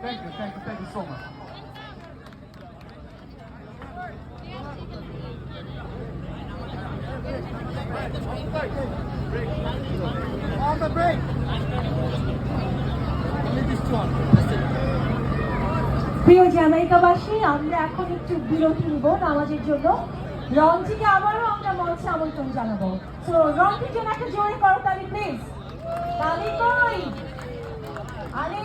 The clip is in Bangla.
thank you so much. On the break. Leave this one. প্রিয় জ্যামাইকাবাসী, আমরা এখন একটু বিরতি নিব নামাজের জন্য। রন্টিকে আবারও আমরা মঞ্চে আমন্ত্রণ জানাবো। সো রন্টির জন্য একটা জোরে করতালি প্লিজ। তালি কই? আরে